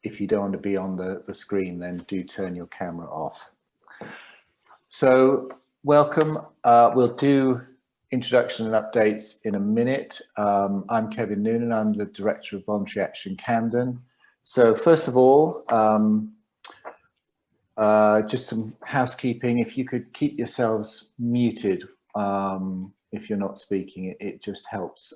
if you don't want to be on the screen, then do turn your camera off. So welcome. We'll do introduction and updates in a minute. I'm Kevin Noonan. I'm the Director of Voluntary Action Camden. So first of all, just some housekeeping. If you could keep yourselves muted if you're not speaking, it just helps.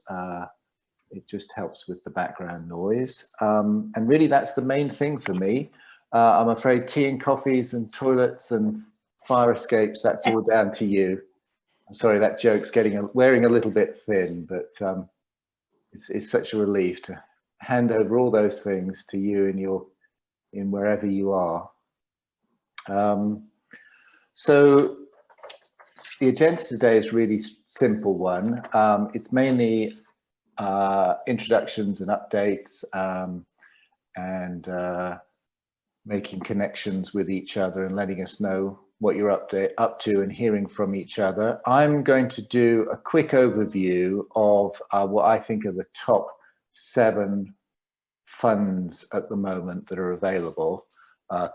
It just helps with the background noise. And really, that's the main thing for me. I'm afraid tea and coffees and toilets and fire escapes, that's all down to you. I'm sorry, that joke's wearing a little bit thin, but it's such a relief to hand over all those things to you in wherever you are. So the agenda today is a really simple one. It's mainly introductions and updates and making connections with each other and letting us know what you're up to and hearing from each other. I'm going to do a quick overview of what I think are the top 7 funds at the moment that are available,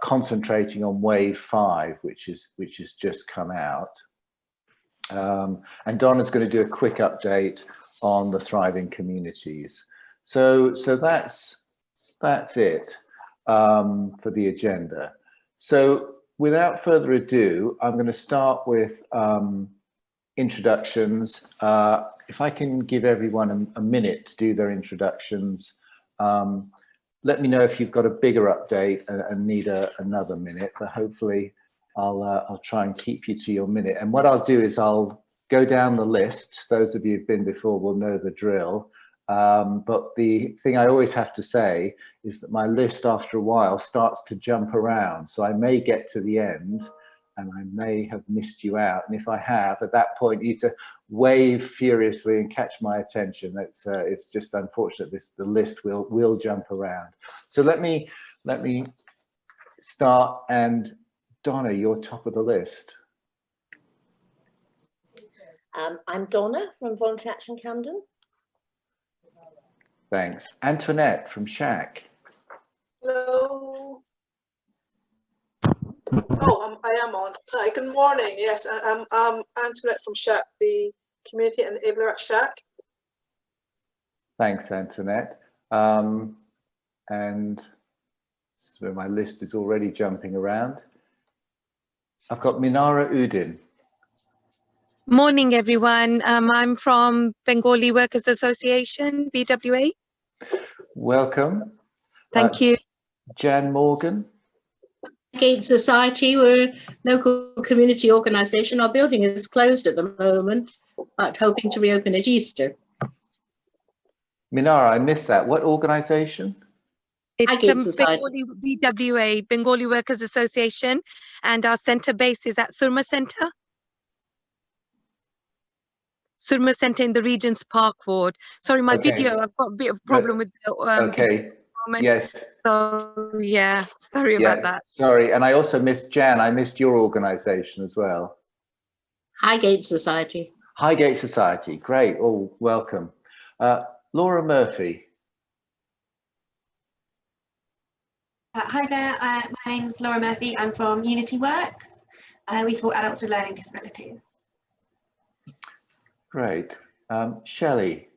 concentrating on Wave 5, which has just come out. And Donna's going to do a quick update on the thriving communities. So that's it for the agenda. So without further ado, I'm going to start with introductions. If I can give everyone a minute to do their introductions, let me know if you've got a bigger update and need another minute, but hopefully I'll try and keep you to your minute. And what I'll do is I'll go down the list. Those of you who've been before will know the drill. But the thing I always have to say is that my list after a while starts to jump around. So I may get to the end and I may have missed you out. And if I have, at that point, you need to wave furiously and catch my attention. It's just unfortunate. The list will jump around. So let me start. And Donna, you're top of the list. I'm Donna from Voluntary Action Camden. Thanks. Antoinette from SHAC. Hello. Oh, I am on. Hi, good morning. Yes, I'm Antoinette from SHAC, the Community Enabler at SHAC. Thanks, Antoinette. And this is where my list is already jumping around. I've got Minara Udin. Morning, everyone. I'm from Bengali Workers Association, BWA. Welcome. Thank you. Jan Morgan. Gate Society, we're a local community organisation. Our building is closed at the moment, but hoping to reopen at Easter. Minara, I missed that. What organisation? It's Bengali BWA, Bengali Workers Association, and our centre base is at Surma Centre. Surma Centre in the Regent's Park ward. Sorry, my video, I've got a bit of problem with the okay. Yes. So yeah, sorry about that. Sorry, and I also missed Jan. I missed your organisation as well. Highgate Society. Highgate Society, great. Oh, welcome. Laura Murphy. Hi there, my name's Laura Murphy. I'm from Unity Works. We support adults with learning disabilities. Great. Shelley.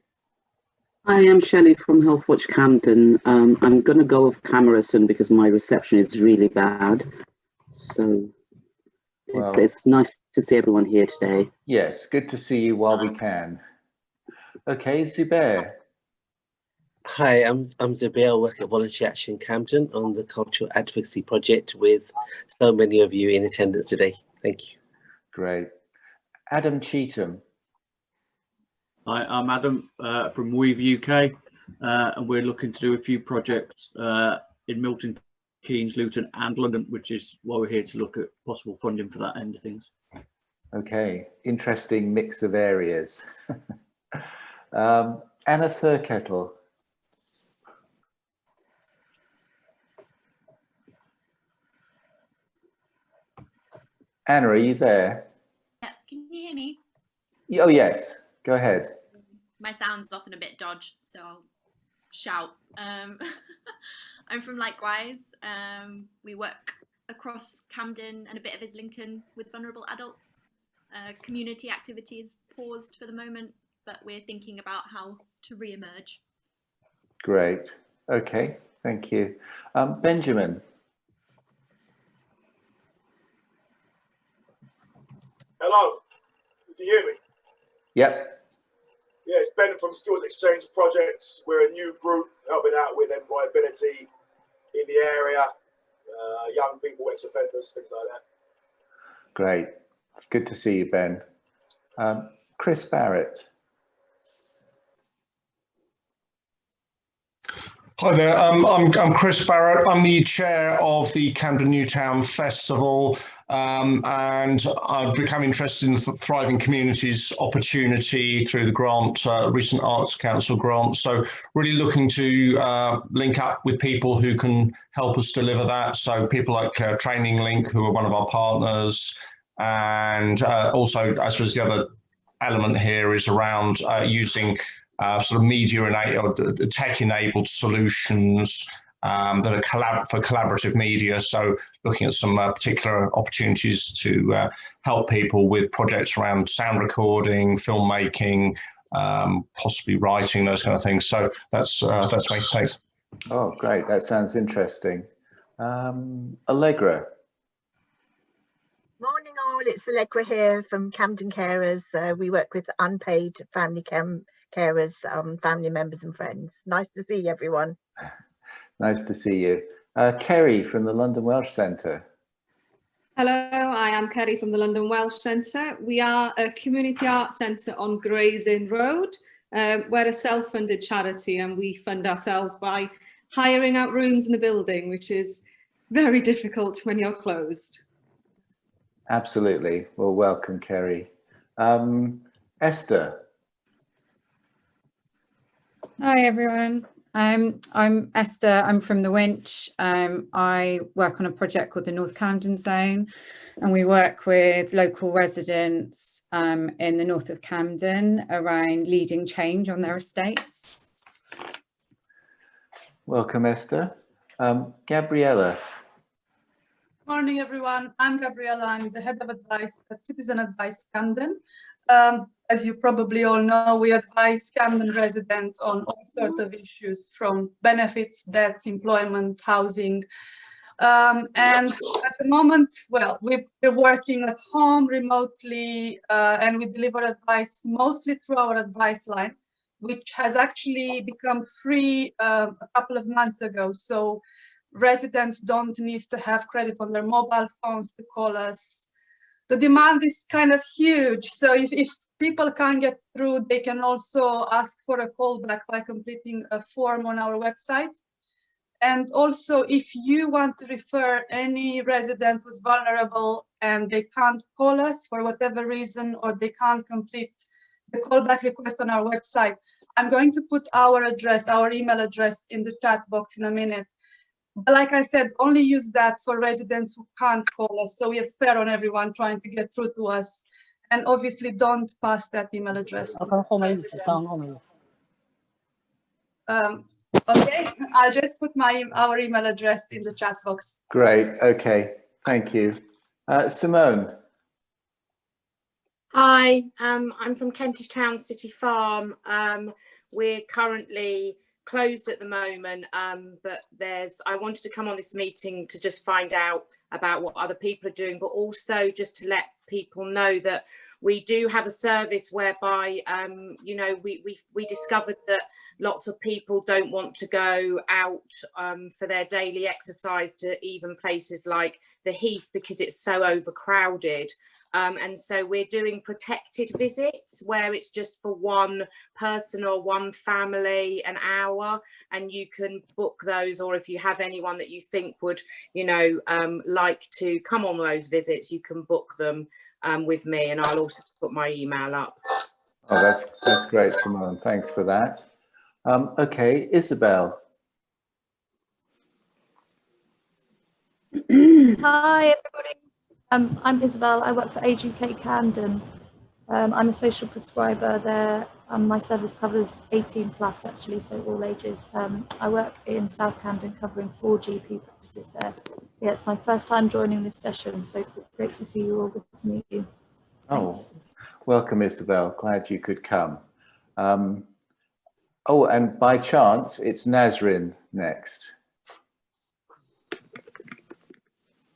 I am Shelley from Healthwatch Camden. I'm going to go off camera soon because my reception is really bad. So it's nice to see everyone here today. Yes, good to see you while we can. Okay, Zubair. Hi, I'm Zubair. I work at Voluntary Action Camden on the Cultural Advocacy Project with so many of you in attendance today. Thank you. Great. Adam Cheetham. Hi, I'm Adam from Weave UK, and we're looking to do a few projects in Milton Keynes, Luton and London, which is why we're here to look at possible funding for that end of things. Okay, interesting mix of areas. Anna Thurkettle. Anna, are you there? Yeah, can you hear me? Oh, yes. Go ahead. My sound's often a bit dodgy, so I'll shout. I'm from Likewise. We work across Camden and a bit of Islington with vulnerable adults. Community activity is paused for the moment, but we're thinking about how to re-emerge. Great. Okay, thank you. Benjamin. Hello, do you hear me? Yep. Yeah, it's Ben from Skills Exchange Projects. We're a new group helping out with employability in the area, young people, ex-offenders, things like that. Great. It's good to see you, Ben. Chris Barrett. Hi there, I'm Chris Barrett. I'm the chair of the Camden Newtown Festival, and I've become interested in the Thriving Communities opportunity through the grant, recent Arts Council grant. So really looking to link up with people who can help us deliver that. So people like Training Link, who are one of our partners, and also, I suppose the other element here is around using sort of media-enabled, tech-enabled solutions that are for collaborative media. So looking at some particular opportunities to help people with projects around sound recording, filmmaking, possibly writing, those kind of things. So that's me. Thanks. Oh, great. That sounds interesting. Allegra. Morning all, it's Allegra here from Camden Carers. We work with unpaid family carers, family members and friends. Nice to see everyone. Nice to see you. Kerry from the London Welsh Centre. Hello, I am Kerry from the London Welsh Centre. We are a community arts centre on Gray's Inn Road. We're a self-funded charity and we fund ourselves by hiring out rooms in the building, which is very difficult when you're closed. Absolutely. Well, welcome, Kerry. Esther. Hi everyone, I'm Esther, I'm from the Winch. I work on a project called the North Camden Zone, and we work with local residents in the north of Camden around leading change on their estates. Welcome, Esther. Gabriella. Morning everyone, I'm Gabriella, I'm the head of advice at Citizen Advice Camden. As you probably all know, we advise Camden residents on all sorts of issues from benefits, debts, employment, housing. And at the moment, well, we're working at home remotely and we deliver advice mostly through our advice line, which has actually become free a couple of months ago. So residents don't need to have credit on their mobile phones to call us. The demand is kind of huge. So if people can't get through, they can also ask for a callback by completing a form on our website. And also, if you want to refer any resident who's vulnerable and they can't call us for whatever reason, or they can't complete the callback request on our website, I'm going to put our address, our email address in the chat box in a minute. But like I said, only use that for residents who can't call us. So we are fair on everyone trying to get through to us. And obviously don't pass that email address. Okay, I'll just put our email address in the chat box. Great, okay, thank you. Simone. Hi, I'm from Kentish Town City Farm. We're currently closed at the moment, but I wanted to come on this meeting to just find out about what other people are doing, but also just to let people know that we do have a service whereby, you know, we discovered that lots of people don't want to go out for their daily exercise to even places like the Heath because it's so overcrowded. And so we're doing protected visits where it's just for one person or one family, an hour, and you can book those, or if you have anyone that you think would, you know, like to come on those visits, you can book them with me, and I'll also put my email up. Oh, that's great, Simone. Thanks for that. Okay, Isabel. Hi everybody. I'm Isabel. I work for Age UK Camden. I'm a social prescriber there. My service covers 18 plus actually, so all ages. I work in South Camden covering 4 GP practices there. Yeah, it's my first time joining this session, so great to see you all. Good to meet you. Thanks. Oh, welcome, Isabel. Glad you could come. Oh, and by chance, it's Nazrin next.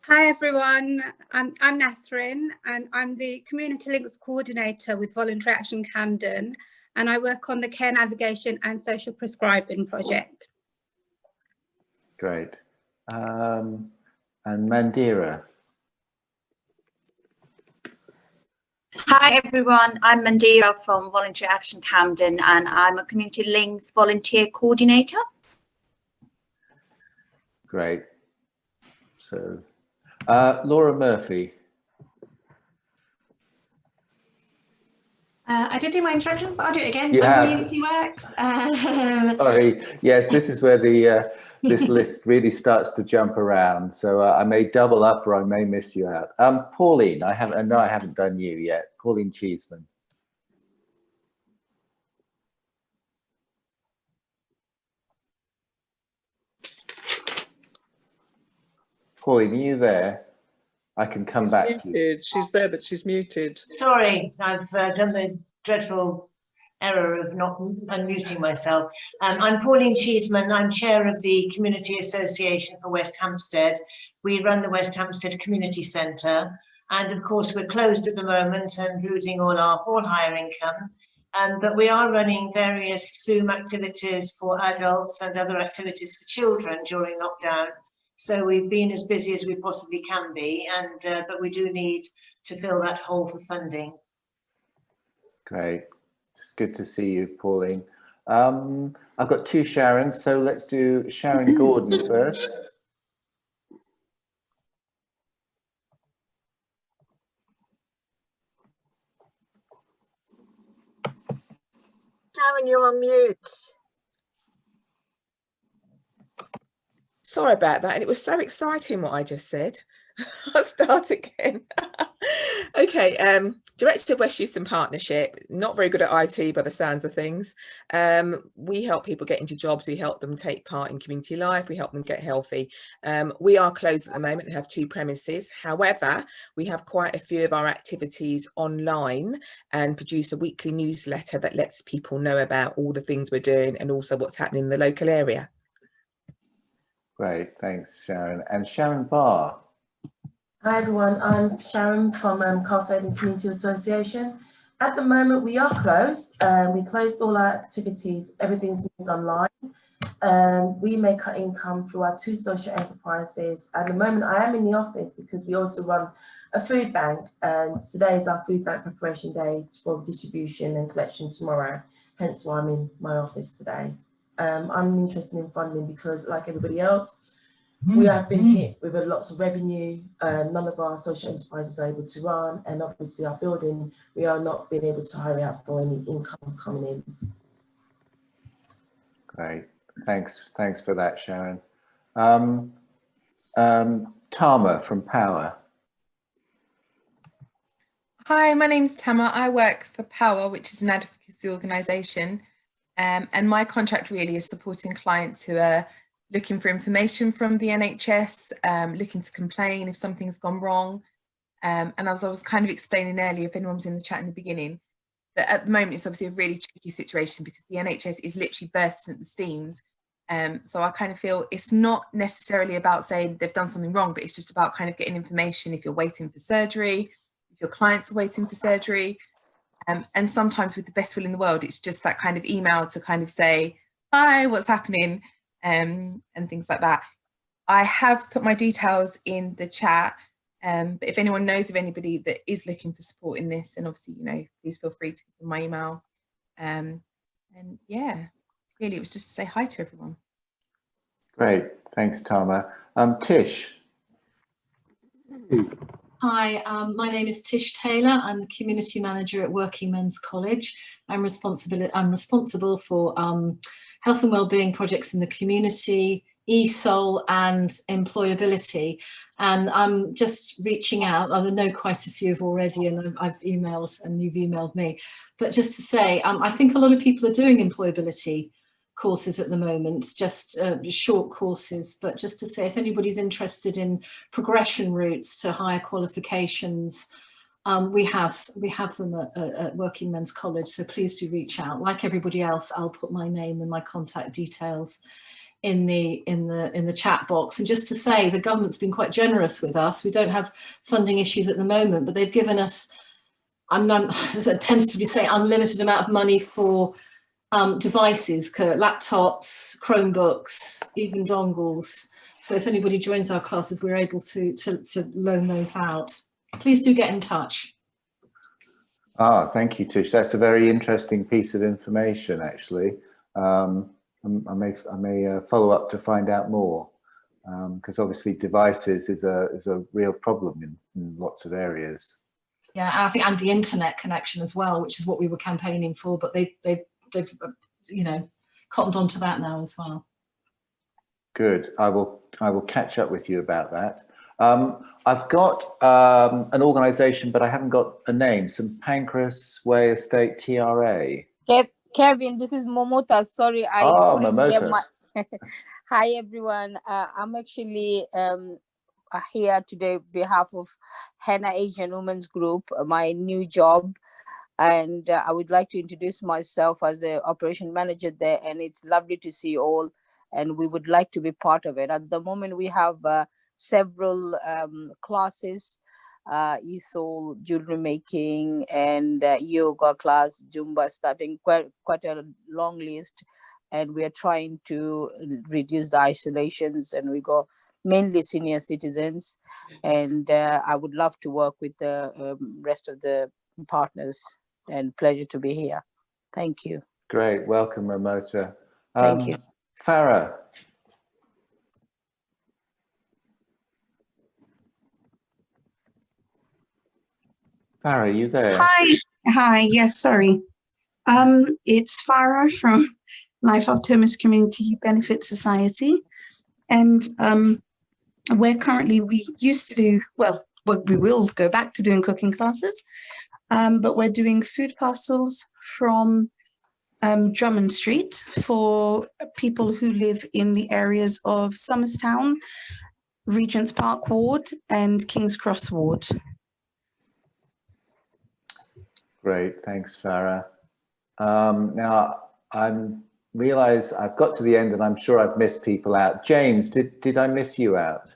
Hi everyone, I'm Nasrin and I'm the Community Links Coordinator with Voluntary Action Camden, and I work on the Care Navigation and Social Prescribing project. Great. And Mandira. Hi everyone, I'm Mandira from Voluntary Action Camden and I'm a Community Links Volunteer Coordinator. Great. So, Laura Murphy. I did do my introductions, but I'll do it again. You have. Community Works. Sorry, yes, this is where the this list really starts to jump around. So I may double up or I may miss you out. Pauline, I haven't done you yet. Pauline Cheeseman. Pauline, are you there? I can come back to you. She's there, but she's muted. Sorry, I've done the dreadful error of not unmuting myself. I'm Pauline Cheeseman. I'm chair of the Community Association for West Hampstead. We run the West Hampstead Community Centre, and of course we're closed at the moment and losing all our hall hire income. But we are running various Zoom activities for adults and other activities for children during lockdown. So we've been as busy as we possibly can be, and but we do need to fill that hole for funding. Great. It's good to see you, Pauline. I've got 2 Sharons, so let's do Sharon Gordon first. Sharon, you're on mute. Sorry about that, and it was so exciting what I just said. I'll start again. Okay, Director of West Euston Partnership, not very good at IT by the sounds of things. We help people get into jobs, we help them take part in community life, we help them get healthy. We are closed at the moment and have 2 premises. However, we have quite a few of our activities online and produce a weekly newsletter that lets people know about all the things we're doing and also what's happening in the local area. Great, thanks, Sharon. And Sharon Barr. Hi everyone, I'm Sharon from Carlson Community Association. At the moment we are closed. We closed all our activities, everything's moved online. We make our income through our 2 social enterprises. At the moment I am in the office because we also run a food bank, and today is our food bank preparation day for distribution and collection tomorrow, hence why I'm in my office today. I'm interested in funding because, like everybody else, we have been hit with lots of revenue. None of our social enterprises are able to run, and obviously our building, we are not being able to hire out for any income coming in. Great, thanks for that, Sharon. Tama from Power. Hi, my name's Tama. I work for Power, which is an advocacy organisation. And my contract really is supporting clients who are looking for information from the NHS, looking to complain if something's gone wrong. And as I was kind of explaining earlier, if anyone was in the chat in the beginning, that at the moment it's obviously a really tricky situation because the NHS is literally bursting at the seams. So I kind of feel it's not necessarily about saying they've done something wrong, but it's just about kind of getting information if you're waiting for surgery, if your clients are waiting for surgery. And sometimes with the best will in the world, it's just that kind of email to kind of say, hi, what's happening, and things like that. I have put my details in the chat, but if anyone knows of anybody that is looking for support in this, and obviously, you know, please feel free to give my email. And yeah, really, it was just to say hi to everyone. Great, thanks, Tama. Tish. Hi, my name is Tish Taylor. I'm the community manager at Working Men's College. I'm responsible for health and wellbeing projects in the community, ESOL and employability. And I'm just reaching out. I know quite a few have already, and I've emailed and you've emailed me. But just to say, I think a lot of people are doing employability courses at the moment, just short courses. But just to say, if anybody's interested in progression routes to higher qualifications, we have them at Working Men's College. So please do reach out. Like everybody else, I'll put my name and my contact details in the chat box. And just to say, the government's been quite generous with us. We don't have funding issues at the moment, but they've given us, I'm tentatively say, unlimited amount of money for devices, laptops, Chromebooks, even dongles. So if anybody joins our classes, we're able to loan those out. Please do get in touch. Thank you, Tish. That's a very interesting piece of information, actually. I may follow up to find out more, because obviously devices is a real problem in lots of areas. Yeah, I think, and the internet connection as well, which is what we were campaigning for, but they've you know, cottoned onto that now as well. Good. I will catch up with you about that. I've got an organisation, but I haven't got a name. St Pancras Way Estate TRA. Kevin, this is Momota. Sorry, I couldn't hear my. Hi everyone. I'm actually here today on behalf of Henna Asian Women's Group, my new job, and I would like to introduce myself as a operation manager there. And it's lovely to see you all, and we would like to be part of it. At the moment, we have several classes. ESOL, jewelry making, and yoga class, Zumba, starting quite a long list, and we are trying to reduce the isolations, and we got mainly senior citizens, and I would love to work with the rest of the partners, and pleasure to be here. Thank you. Great, welcome, Ramota. Thank you. Farah. Farah, are you there? Hi, yes, sorry. It's Farah from Life Optimus Community Benefit Society. And we used to do, well, we will go back to doing cooking classes, but we're doing food parcels from Drummond Street for people who live in the areas of Somerstown, Regent's Park Ward, and King's Cross Ward. Great, thanks, Farah. Now, I realise I've got to the end and I'm sure I've missed people out. James, did I miss you out?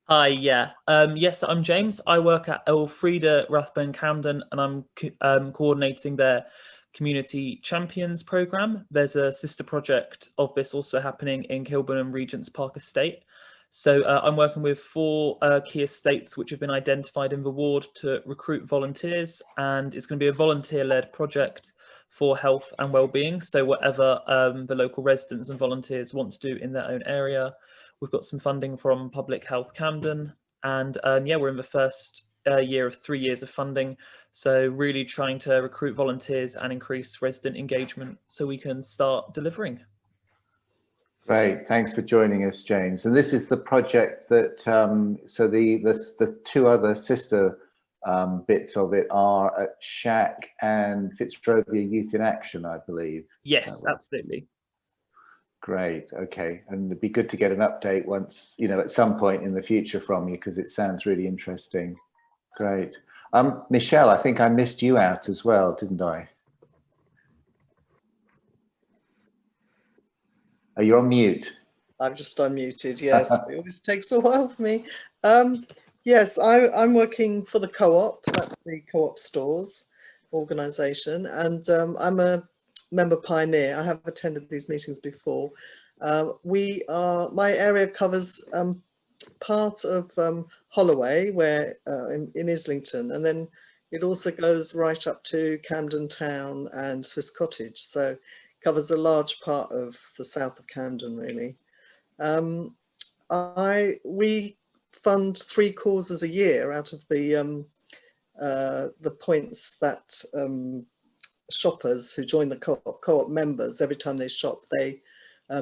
Hi, yeah. Yes, I'm James. I work at Alfreda, Rathbone, Camden, and I'm coordinating their Community Champions programme. There's a sister project of this also happening in Kilburn and Regent's Park Estate. So I'm working with 4 key estates which have been identified in the ward to recruit volunteers, and it's going to be a volunteer-led project for health and well-being. So whatever the local residents and volunteers want to do in their own area. We've got some funding from Public Health Camden, and yeah, we're in the first year of 3 years of funding. So really trying to recruit volunteers and increase resident engagement so we can start delivering. Great, thanks for joining us, James. And this is the project that, so the 2 other sister bits of it are at SHAC and Fitzrovia Youth in Action, I believe. Yes, absolutely. Great, okay. And it'd be good to get an update once, you know, at some point in the future from you, because it sounds really interesting. Great. Michelle, I think I missed you out as well, didn't I? Oh, you're on mute. I've just unmuted, yes. It always takes a while for me. Yes, I'm working for the Co-op, that's the Co-op Stores organisation, and I'm a member pioneer. I have attended these meetings before. My area covers part of Holloway, where in Islington, and then it also goes right up to Camden Town and Swiss Cottage. So covers a large part of the south of Camden, really. We fund 3 causes a year out of the points that shoppers who join the co-op members, every time they shop, they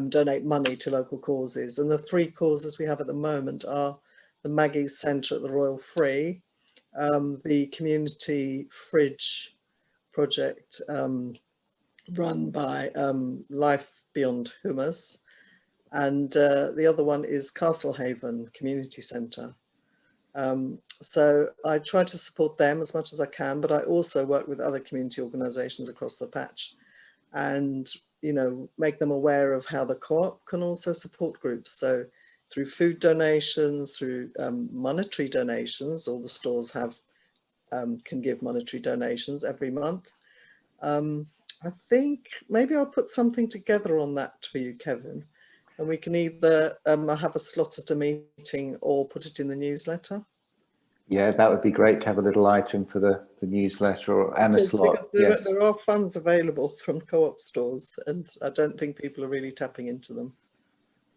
donate money to local causes. And the 3 causes we have at the moment are the Maggie's Centre at the Royal Free, the Community Fridge project run by Life Beyond Hummus, and the other one is Castlehaven Community Centre. So I try to support them as much as I can, but I also work with other community organisations across the patch and, you know, make them aware of how the co-op can also support groups. So through food donations, through monetary donations, all the stores have can give monetary donations every month. I think maybe I'll put something together on that for you, Kevin, and we can either have a slot at a meeting or put it in the newsletter. Yeah, that would be great to have a little item for the newsletter and a slot. Because there are funds available from co-op stores, and I don't think people are really tapping into them.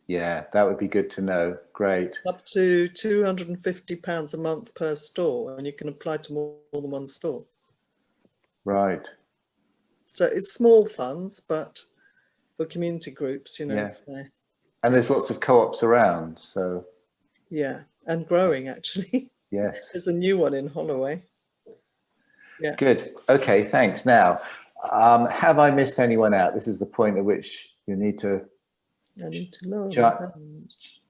Yeah, that would be good to know. Great. Up to £250 a month per store, and you can apply to more than one store. Right. So it's small funds, but for community groups, you know, it's there. And there's lots of co-ops around, so. Yeah, and growing actually. Yes. There's a new one in Holloway. Yeah. Good. Okay, thanks. Now, have I missed anyone out? This is the point at which you need to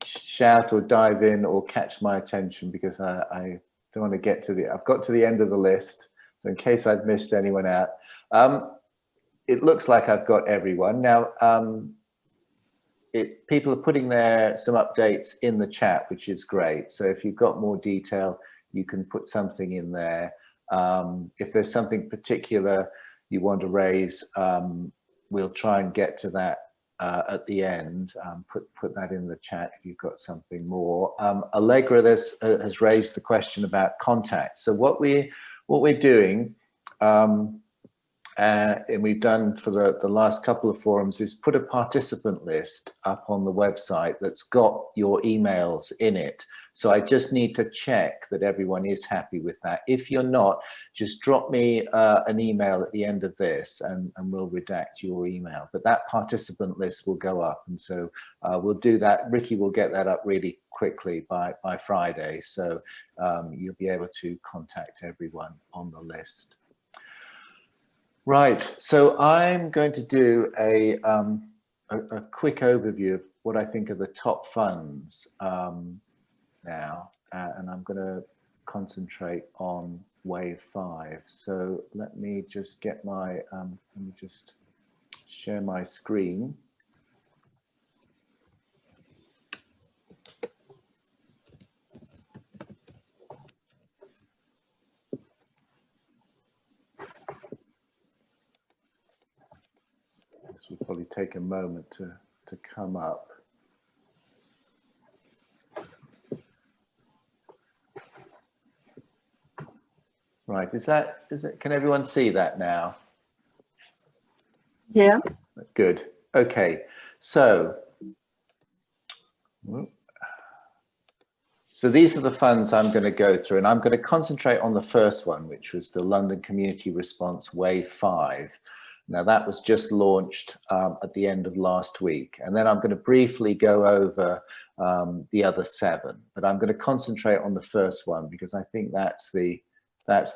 shout or dive in or catch my attention, because I don't want to get to I've got to the end of the list. So in case I've missed anyone out, it looks like I've got everyone. Now, people are putting some updates in the chat, which is great. So if you've got more detail, you can put something in there. If there's something particular you want to raise, we'll try and get to that at the end. Put that in the chat if you've got something more. Allegra has raised the question about contact. So what we're doing, and we've done for the last couple of forums, is put a participant list up on the website that's got your emails in it. So I just need to check that everyone is happy with that. If you're not, just drop me an email at the end of this and we'll redact your email. But that participant list will go up, and so we'll do that. Ricky will get that up really quickly by Friday, so you'll be able to contact everyone on the list. Right, so I'm going to do a quick overview of what I think are the top funds now, and I'm going to concentrate on Wave 5. So let me just get my, let me just share my screen. This will probably take a moment to come up. Right, is it, can everyone see that now? Yeah. Good. Okay, so these are the funds I'm going to go through, and I'm going to concentrate on the first one, which was the London Community Response Wave 5. Now that was just launched at the end of last week, and then I'm going to briefly go over the other 7, but I'm going to concentrate on the first one because I think that's the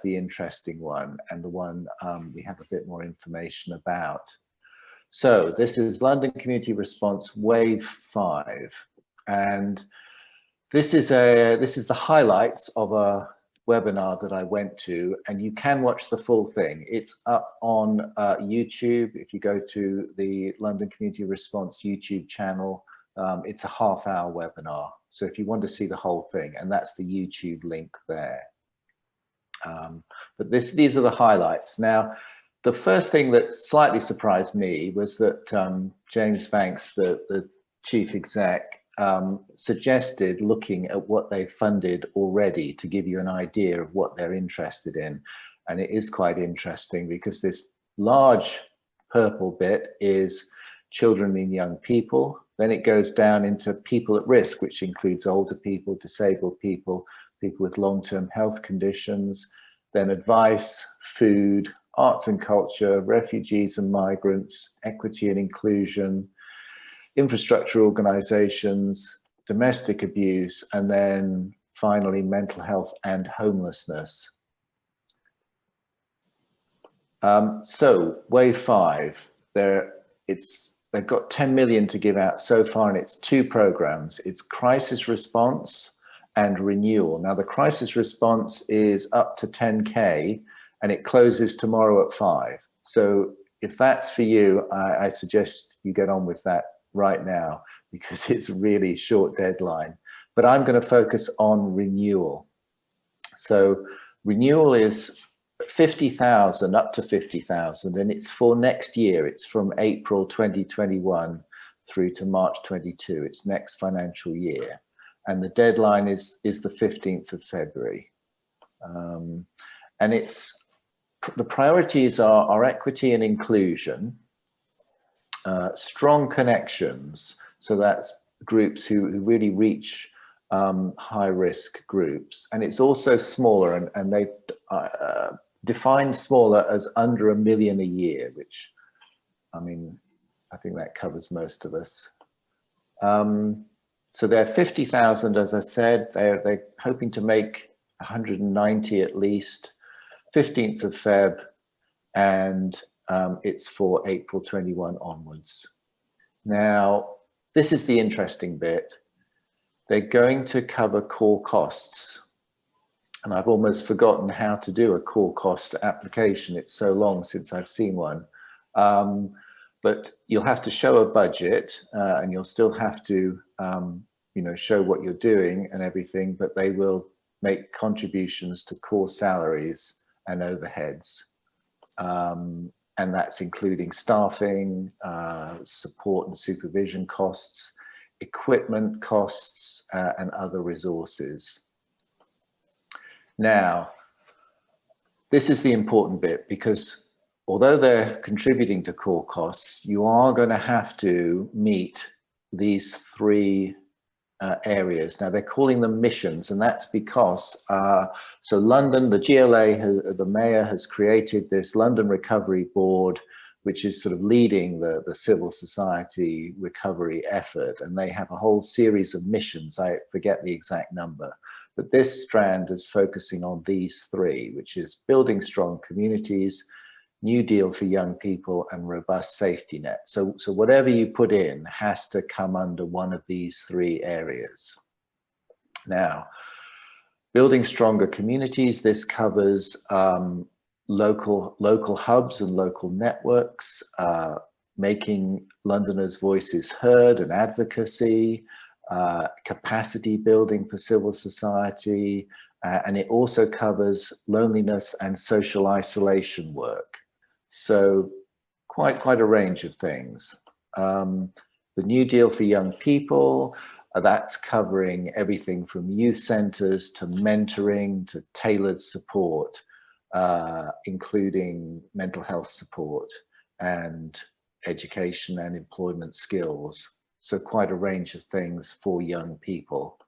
interesting one, and the one we have a bit more information about. So this is London Community Response Wave 5, and this is the highlights of a webinar that I went to, and you can watch the full thing. It's up on YouTube. If you go to the London Community Response YouTube channel, it's a half-hour webinar. So if you want to see the whole thing, and that's the YouTube link there. But these are the highlights. Now, the first thing that slightly surprised me was that James Banks, the chief exec, suggested looking at what they've funded already to give you an idea of what they're interested in. And it is quite interesting because this large purple bit is children and young people. Then it goes down into people at risk, which includes older people, disabled people, people with long-term health conditions, then advice, food, arts and culture, refugees and migrants, equity and inclusion, infrastructure organisations, domestic abuse, and then finally mental health and homelessness. So wave 5, they've got 10 million to give out so far, and it's 2 programs. It's crisis response and renewal. Now the crisis response is up to 10K and it closes tomorrow at 5. So if that's for you, I suggest you get on with that right now, because it's a really short deadline. But I'm going to focus on renewal. So renewal is 50,000 up to 50,000, and it's for next year. It's from April 2021 through to March 22. It's next financial year, and the deadline is the 15th of February. And the priorities are equity and inclusion, strong connections, so that's groups who really reach high-risk groups, and it's also smaller, and they've defined smaller as under $1 million a year, which, I mean, I think that covers most of us. So they're 50,000, as I said. They're hoping to make 190 at least, 15th of Feb, and it's for April 21 onwards. Now, this is the interesting bit. They're going to cover core costs. And I've almost forgotten how to do a core cost application. It's so long since I've seen one. But you'll have to show a budget, and you'll still have to show what you're doing and everything, but they will make contributions to core salaries and overheads. And that's including staffing, support and supervision costs, equipment costs, and other resources. Now, this is the important bit, because although they're contributing to core costs, you are going to have to meet these 3 areas. Now, they're calling them missions, and that's because, so London, the GLA, the mayor has created this London Recovery Board, which is sort of leading the civil society recovery effort, and they have a whole series of missions. I forget the exact number, but this strand is focusing on these 3, which is building strong communities, New Deal for young people, and robust safety net. So whatever you put in has to come under one of these 3 areas. Now, building stronger communities, this covers local hubs and local networks, making Londoners' voices heard and advocacy, capacity building for civil society, and it also covers loneliness and social isolation work. So quite a range of things. The New Deal for young people, that's covering everything from youth centres to mentoring to tailored support, including mental health support and education and employment skills. So quite a range of things for young people.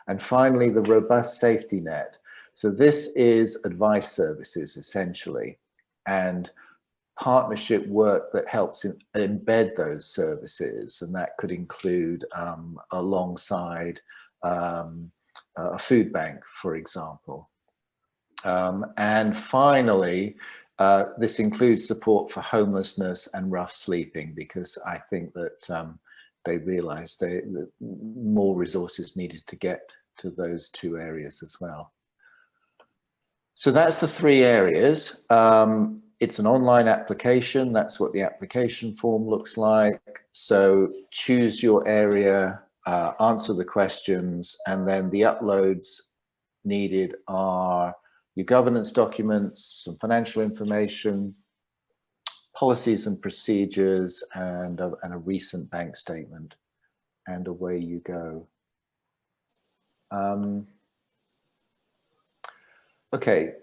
And finally, the robust safety net. So this is advice services essentially, and partnership work that helps embed those services, and that could include alongside a food bank, for example. And finally, this includes support for homelessness and rough sleeping, because I think that they realized that more resources needed to get to those 2 areas as well. So that's the 3 areas. It's an online application. That's what the application form looks like. So choose your area, answer the questions, and then the uploads needed are your governance documents, some financial information, policies and procedures, and a recent bank statement, and away you go. Okay,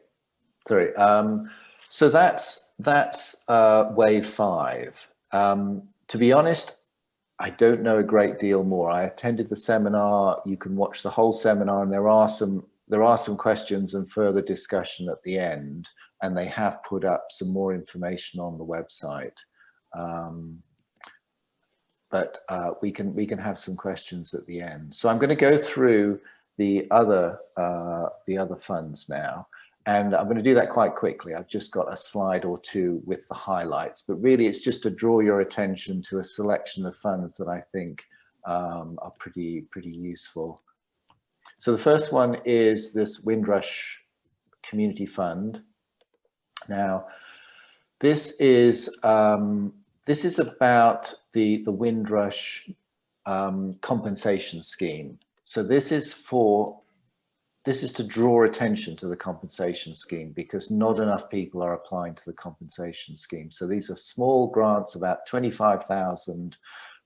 sorry. So that's wave 5. To be honest, I don't know a great deal more. I attended the seminar. You can watch the whole seminar, and there are some questions and further discussion at the end, and they have put up some more information on the website. but we can have some questions at the end. So I'm going to go through the other funds now, and I'm going to do that quite quickly. I've just got a slide or two with the highlights, but really it's just to draw your attention to a selection of funds that I think are pretty useful. So the first one is this Windrush Community Fund. Now, this is about the Windrush compensation scheme. So this is to draw attention to the compensation scheme, because not enough people are applying to the compensation scheme. So these are small grants, about 25,000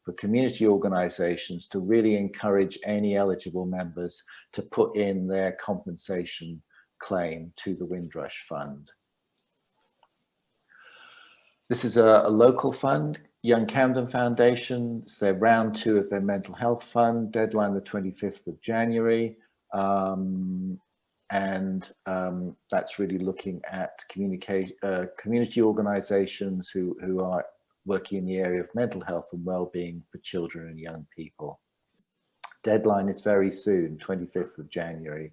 for community organizations, to really encourage any eligible members to put in their compensation claim to the Windrush Fund. This is a local fund, Young Camden Foundation. It's their round 2 of their mental health fund, deadline the 25th of January. That's really looking at community organizations who are working in the area of mental health and well-being for children and young people. Deadline is very soon, 25th of January,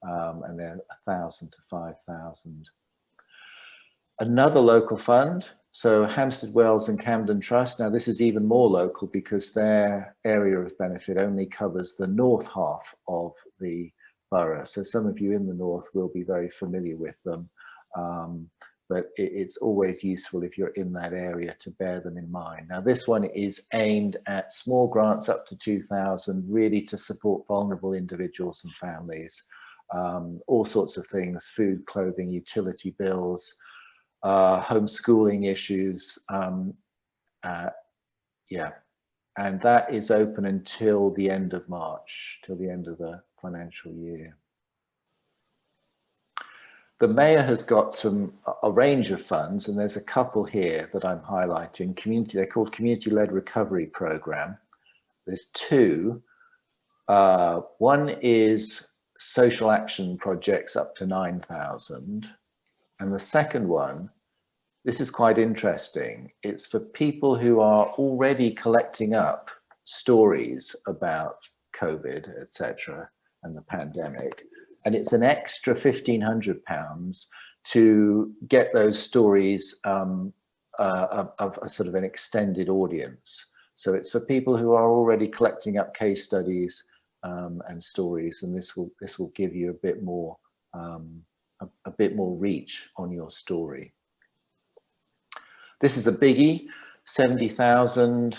and they're 1,000 to 5,000. Another local fund, so Hampstead Wells and Camden Trust. Now this is even more local because their area of benefit only covers the north half of the borough. So some of you in the north will be very familiar with them, but it's always useful if you're in that area to bear them in mind. Now this one is aimed at small grants up to 2,000, really to support vulnerable individuals and families. All sorts of things: food, clothing, utility bills, homeschooling issues. Yeah, and that is open until the end of March, till the end of the financial year. The Mayor has got a range of funds, and there's a couple here that I'm highlighting. They're called Community-Led Recovery Program. There's 2. One is social action projects up to 9,000. And the second one, this is quite interesting. It's for people who are already collecting up stories about COVID, etc., and the pandemic. And it's an extra £1,500 to get those stories of a sort of an extended audience. So it's for people who are already collecting up case studies and stories, and this will give you a bit more reach on your story. This is a biggie, 70,000.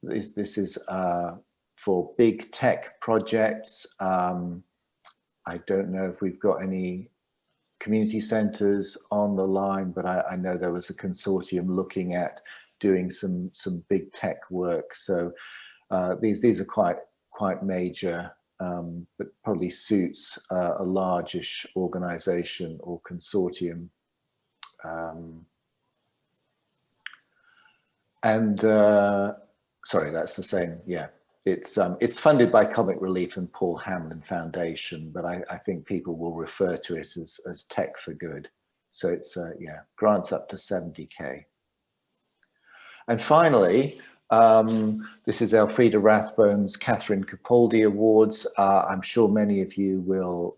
This is for big tech projects. I don't know if we've got any community centres on the line, but I know there was a consortium looking at doing some big tech work. So these are quite major, but probably suits a largish organisation or consortium. Sorry, that's the same. Yeah, it's funded by Comic Relief and Paul Hamlin Foundation, but I think people will refer to it as Tech for Good. So it's yeah, grants up to 70k. And finally, this is Alfreda Rathbone's Catherine Capaldi Awards. I'm sure many of you will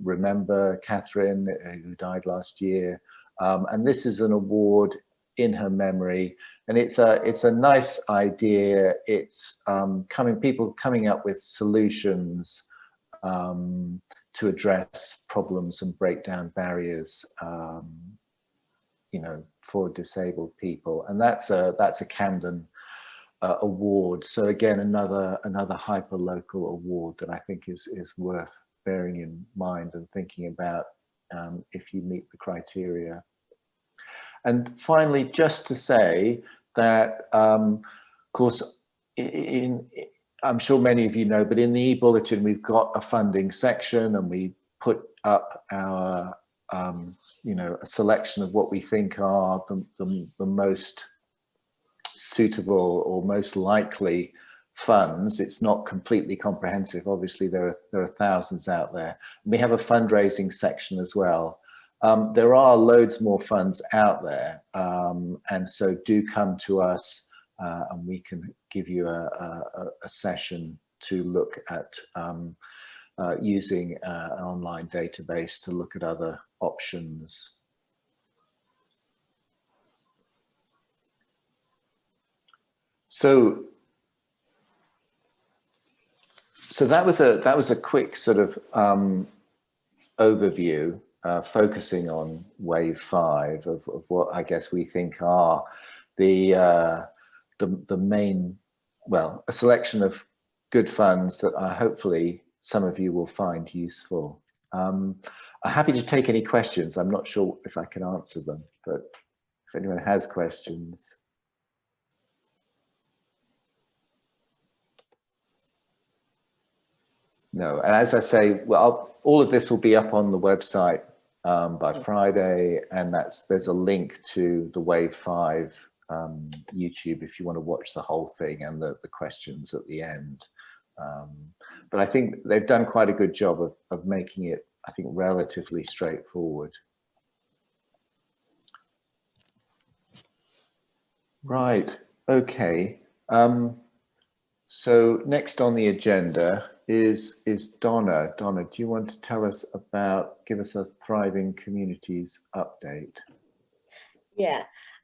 remember Catherine, who died last year. And this is an award in her memory, and it's a nice idea. It's people coming up with solutions to address problems and break down barriers, you know, for disabled people, and that's a Camden award. So again, another hyper local award that I think is worth bearing in mind and thinking about if you meet the criteria. And finally, just to say that, of course, I'm sure many of you know, but in the e-bulletin, we've got a funding section, and we put up our, you know, a selection of what we think are the most suitable or most likely funds. It's not completely comprehensive. Obviously, there are thousands out there. We have a fundraising section as well. There are loads more funds out there, and so do come to us and we can give you a session to look at using an online database to look at other options. So that was a quick sort of overview, focusing on wave 5 of what I guess we think are the main, well, a selection of good funds that hopefully some of you will find useful. I'm happy to take any questions. I'm not sure if I can answer them, but if anyone has questions. No, and as I say, well, all of this will be up on the website by Friday, and there's a link to the Wave 5 YouTube if you want to watch the whole thing and the questions at the end. But I think they've done quite a good job of making it, I think, relatively straightforward. Right, okay. So next on the agenda is Donna. Donna, do you want to tell us give us a Thriving Communities update? Yeah.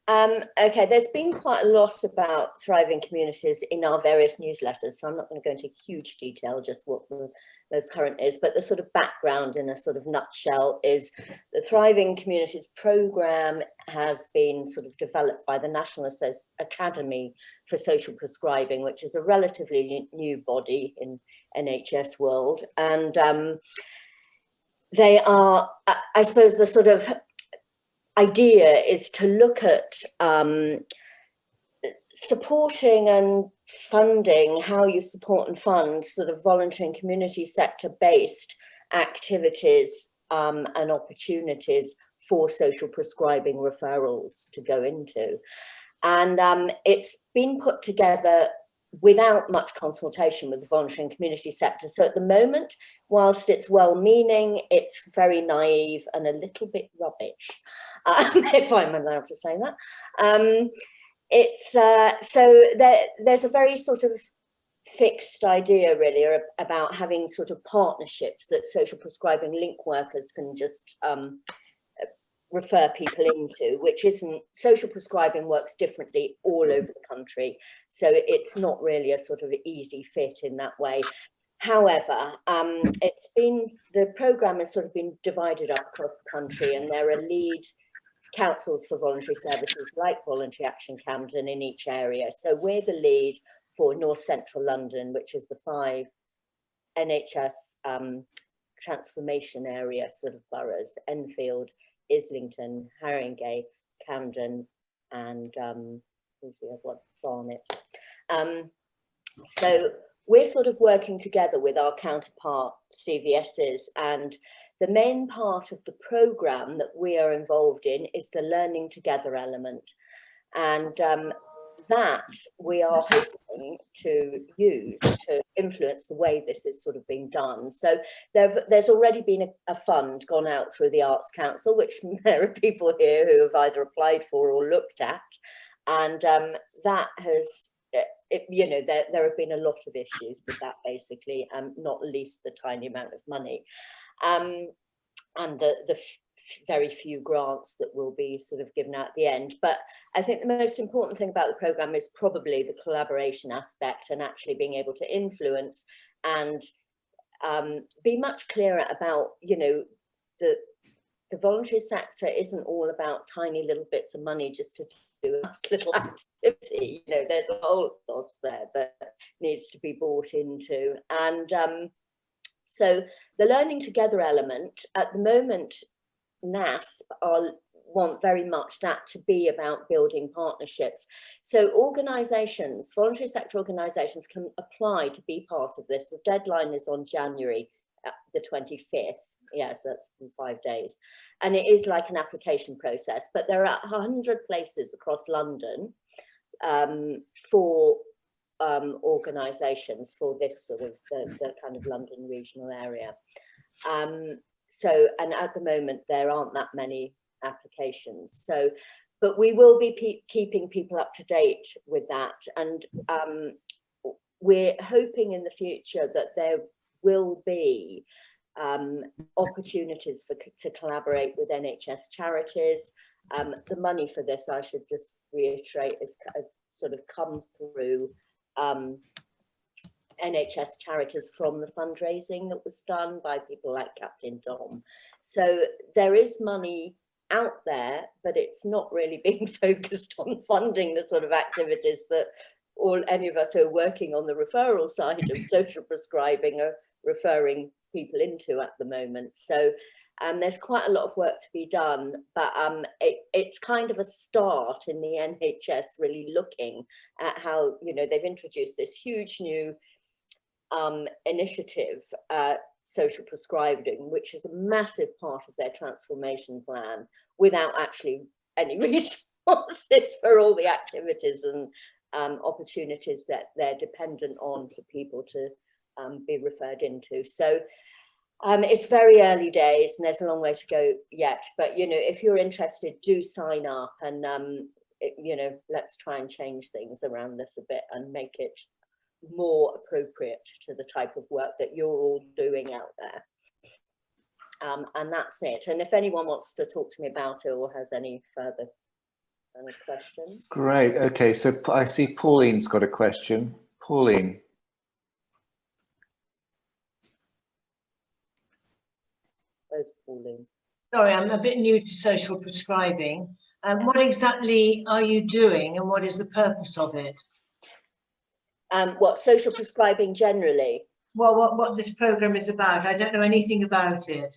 Okay, there's been quite a lot about thriving communities in our various newsletters, so I'm not going to go into huge detail, just what the most current is, but the sort of background in a sort of nutshell is the Thriving Communities programme has been sort of developed by the National Academy for Social Prescribing, which is a relatively new body in NHS world, and they are, I suppose, the sort of idea is to look at supporting and funding, how you support and fund sort of voluntary and community sector based activities and opportunities for social prescribing referrals to go into. And it's been put together without much consultation with the voluntary and community sector. So at the moment, whilst it's well-meaning, it's very naive and a little bit rubbish, if I'm allowed to say that. So there's a very sort of fixed idea really about having sort of partnerships that social prescribing link workers can just refer people into, which isn't, social prescribing works differently all over the country, so it's not really a sort of easy fit in that way. However, the programme has sort of been divided up across the country, and there are lead councils for voluntary services like Voluntary Action Camden in each area. So we're the lead for North Central London, which is the 5 NHS transformation area sort of boroughs: Enfield, Islington, Haringey, Camden, and who's the other one? Barnet. So we're sort of working together with our counterpart CVSs, and the main part of the programme that we are involved in is the learning together element, and that we are hoping to use to influence the way this is sort of being done. So there's already been a fund gone out through the Arts Council, which there are people here who have either applied for or looked at, and that has, you know, there have been a lot of issues with that, basically, not least the tiny amount of money, and the very few grants that will be sort of given out at the end. But I think the most important thing about the programme is probably the collaboration aspect, and actually being able to influence and be much clearer about, you know, the voluntary sector isn't all about tiny little bits of money just to do a little activity. You know, there's a whole lot there that needs to be bought into. And so the learning together element at the moment, NASP want very much that to be about building partnerships. So organisations, voluntary sector organisations, can apply to be part of this. The deadline is on January the 25th. Yes, that's in 5 days. And it is like an application process, but there are 100 places across London for organisations for this sort of the kind of London regional area. So, and at the moment there aren't that many applications. So but we will be keeping people up to date with that, and we're hoping in the future that there will be opportunities to collaborate with NHS charities. The money for this, I should just reiterate, is sort of come through NHS charities from the fundraising that was done by people like Captain Dom. So there is money out there, but it's not really being focused on funding the sort of activities that any of us who are working on the referral side of social prescribing are referring people into at the moment. So there's quite a lot of work to be done, but it's kind of a start in the NHS really looking at how, you know, they've introduced this huge new initiative, social prescribing, which is a massive part of their transformation plan, without actually any resources for all the activities and opportunities that they're dependent on for people to be referred into. So it's very early days and there's a long way to go yet, but you know, if you're interested, do sign up, and you know, let's try and change things around this a bit and make it more appropriate to the type of work that you're all doing out there. And that's it. And if anyone wants to talk to me about it or has any further questions. Great. Okay, so I see Pauline's got a question. Pauline. Where's Pauline? Sorry, I'm a bit new to social prescribing. What exactly are you doing and what is the purpose of it? What, social prescribing generally? Well, what this program is about. I don't know anything about it.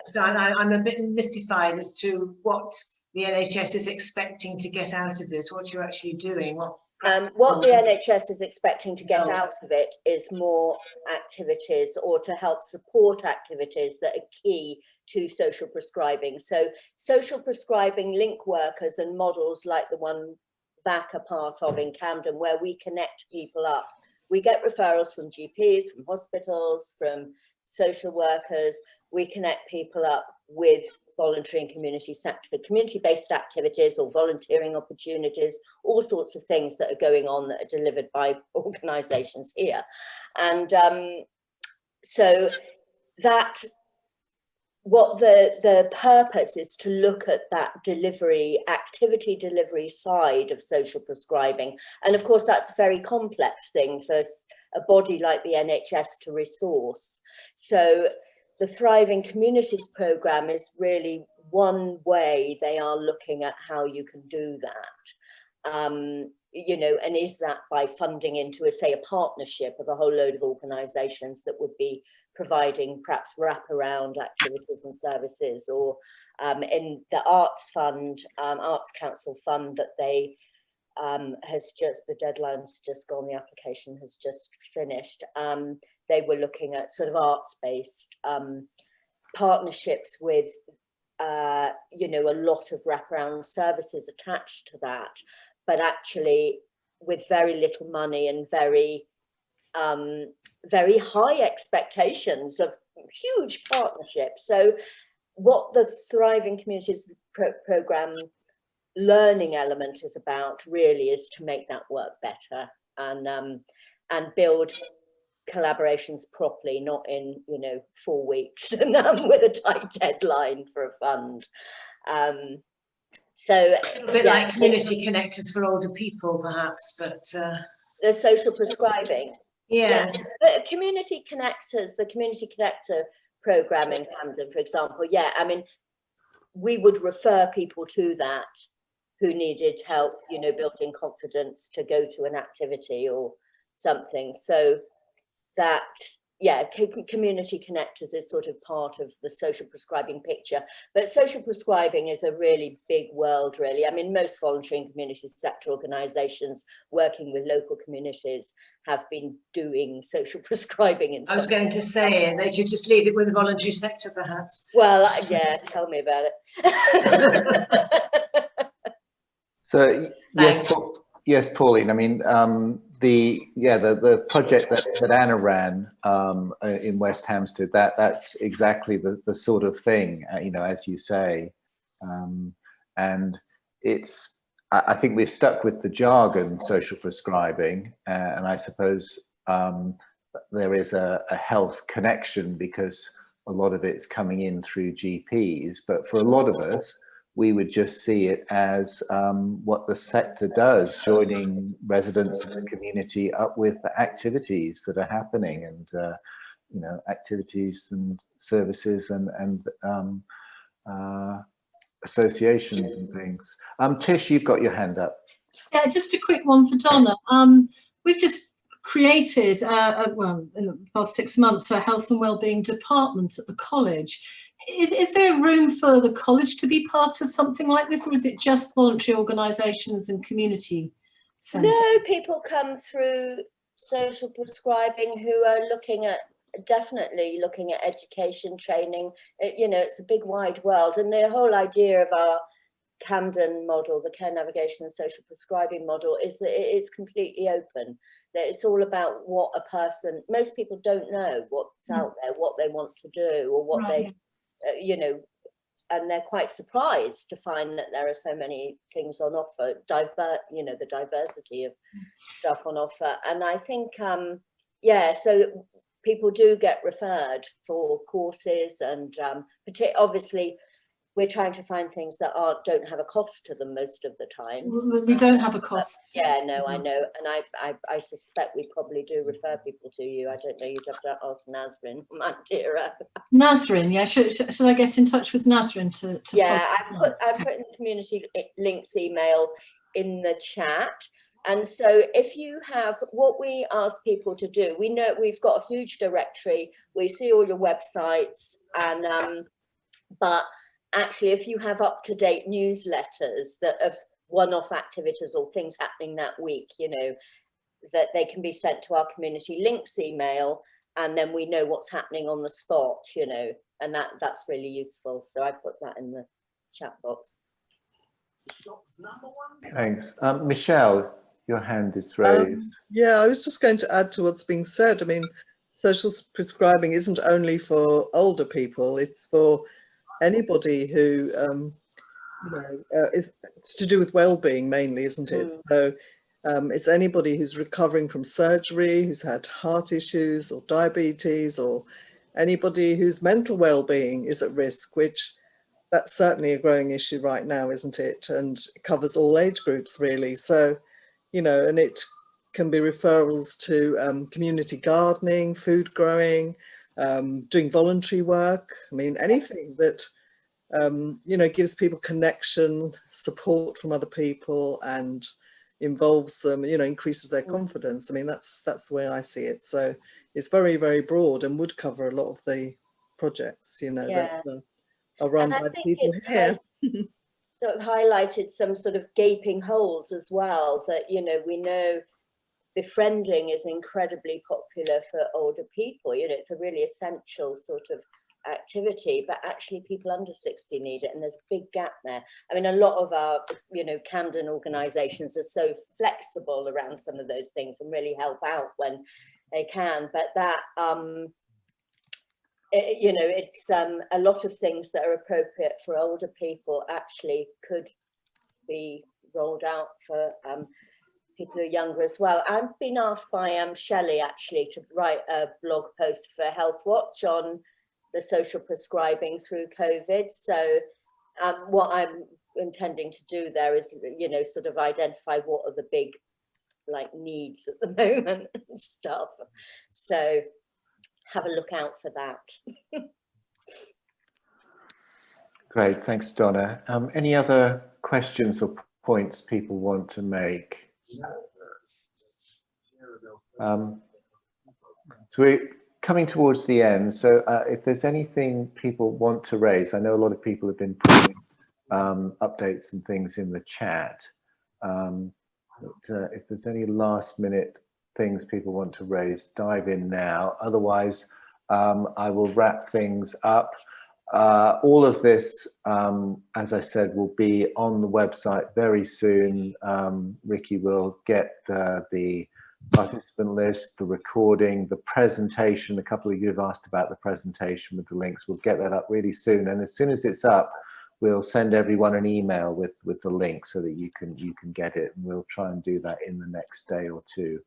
So I'm a bit mystified as to what the NHS is expecting to get out of this, what you're actually doing. What the NHS is expecting to get out of it is more activities, or to help support activities that are key to social prescribing. So social prescribing link workers and models like the one VAC are part of in Camden, where we connect people up. We get referrals from GPs, from hospitals, from social workers. We connect people up with voluntary and community sector, community-based activities or volunteering opportunities, all sorts of things that are going on that are delivered by organisations here. And so that, what the purpose is to look at that delivery, activity delivery side of social prescribing. And of course, that's a very complex thing for a body like the NHS to resource. So the Thriving Communities programme is really one way they are looking at how you can do that. You know, and is that by funding into, say, a partnership of a whole load of organisations that would be providing perhaps wraparound activities and services, or in the Arts Fund, Arts Council Fund that they has just, the deadline's just gone, the application has just finished. They were looking at sort of arts-based partnerships with, you know, a lot of wraparound services attached to that, but actually with very little money and very high expectations of huge partnerships. So what the Thriving Communities programme learning element is about really is to make that work better and build collaborations properly, not in, you know, 4 weeks and with a tight deadline for a fund. So a bit like community connectors for older people, perhaps, but the social prescribing. Yes. But community connectors, the community connector programme in Camden, for example, yeah, I mean, we would refer people to that who needed help, you know, building confidence to go to an activity or something. So that, yeah, community connectors is sort of part of the social prescribing picture. But social prescribing is a really big world, really. I mean, most voluntary and community sector organisations working with local communities have been doing social prescribing. I was going to say, they should just leave it with the voluntary sector, perhaps. Well, yeah, tell me about it. So yes, Pauline. I mean, the project that Anna ran in West Hampstead, that's exactly the sort of thing, you know, as you say, and I think we're stuck with the jargon social prescribing, and I suppose there is a health connection because a lot of it's coming in through GPs, but for a lot of us, we would just see it as what the sector does, joining residents of the community up with the activities that are happening, and you know, activities and services and associations and things. Tish, you've got your hand up. Yeah, just a quick one for Donna. We've just created, well, in the past 6 months, a health and wellbeing department at the college. Is there room for the college to be part of something like this, or is it just voluntary organisations and community centres? No, people come through social prescribing who are definitely looking at education, training. You know, it's a big wide world, and the whole idea of our Camden model, the care navigation and social prescribing model, is that it is completely open, that it's all about what a person, most people don't know what's out there, what they want to do, or what they, you know, and they're quite surprised to find that there are so many things on offer, you know, the diversity of stuff on offer. And I think, yeah, so people do get referred for courses, and obviously we're trying to find things that don't have a cost to them most of the time. We don't have a cost. Yeah, no, I know. And I suspect we probably do refer people to you. I don't know, you'd have to ask Nasrin, Mandira. Nasrin, yeah, should I get in touch with Nasrin to yeah, I've put in the community links email in the chat. And so if you have, what we ask people to do, we know we've got a huge directory, we see all your websites, and but actually if you have up-to-date newsletters that of one-off activities or things happening that week, you know, that they can be sent to our community links email, and then we know what's happening on the spot, you know, and that's really useful. So I put that in the chat box. Thanks. Michelle, your hand is raised. Yeah, I was just going to add to what's being said. I mean, social prescribing isn't only for older people, it's for anybody who, you know, it's to do with well-being mainly, isn't it? So it's anybody who's recovering from surgery, who's had heart issues or diabetes, or anybody whose mental well-being is at risk, which that's certainly a growing issue right now, isn't it? And it covers all age groups really. So, you know, and it can be referrals to community gardening, food growing, doing voluntary work. I mean, anything that, you know, gives people connection, support from other people, and involves them, you know, increases their confidence. I mean, that's the way I see it. So it's very, very broad and would cover a lot of the projects, you know, that are run by the people here. Sort of highlighted some sort of gaping holes as well, that, you know, we know befriending is incredibly popular for older people. You know, it's a really essential sort of activity, but actually people under 60 need it, and there's a big gap there. I mean, a lot of our, you know, Camden organisations are so flexible around some of those things and really help out when they can, but that you know, it's a lot of things that are appropriate for older people actually could be rolled out for people who are younger as well. I've been asked by Shelley actually to write a blog post for Health Watch on the social prescribing through COVID. So what I'm intending to do there is, you know, sort of identify what are the big like needs at the moment and stuff. So have a look out for that. Great, thanks, Donna. Any other questions or points people want to make? So we're coming towards the end, so if there's anything people want to raise, I know a lot of people have been putting updates and things in the chat, but if there's any last minute things people want to raise, dive in now. Otherwise, I will wrap things up. All of this, as I said, will be on the website very soon. Ricky will get the participant list, the recording, the presentation. A couple of you have asked about the presentation with the links. We'll get that up really soon. And as soon as it's up, we'll send everyone an email with the link so that you can get it, and we'll try and do that in the next day or two.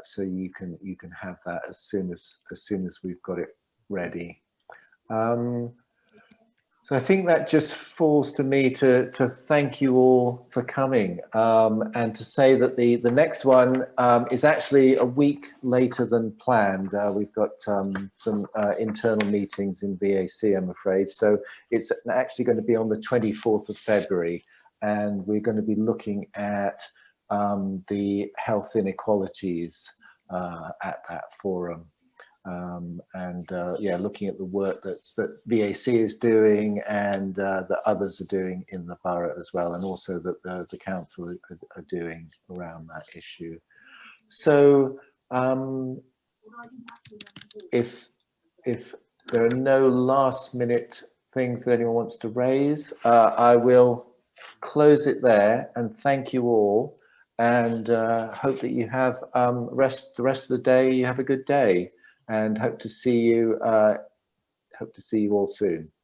So you can have that as soon as we've got it ready. So I think that just falls to me to thank you all for coming, and to say that the next one is actually a week later than planned. We've got some internal meetings in VAC, I'm afraid. So it's actually going to be on the 24th of February, and we're going to be looking at the health inequalities at that forum. Yeah, looking at the work that VAC is doing, and that others are doing in the borough as well, and also that the council are doing around that issue. So if there are no last minute things that anyone wants to raise, I will close it there and thank you all, and hope that you have the rest of the day, you have a good day. And hope to see you all soon.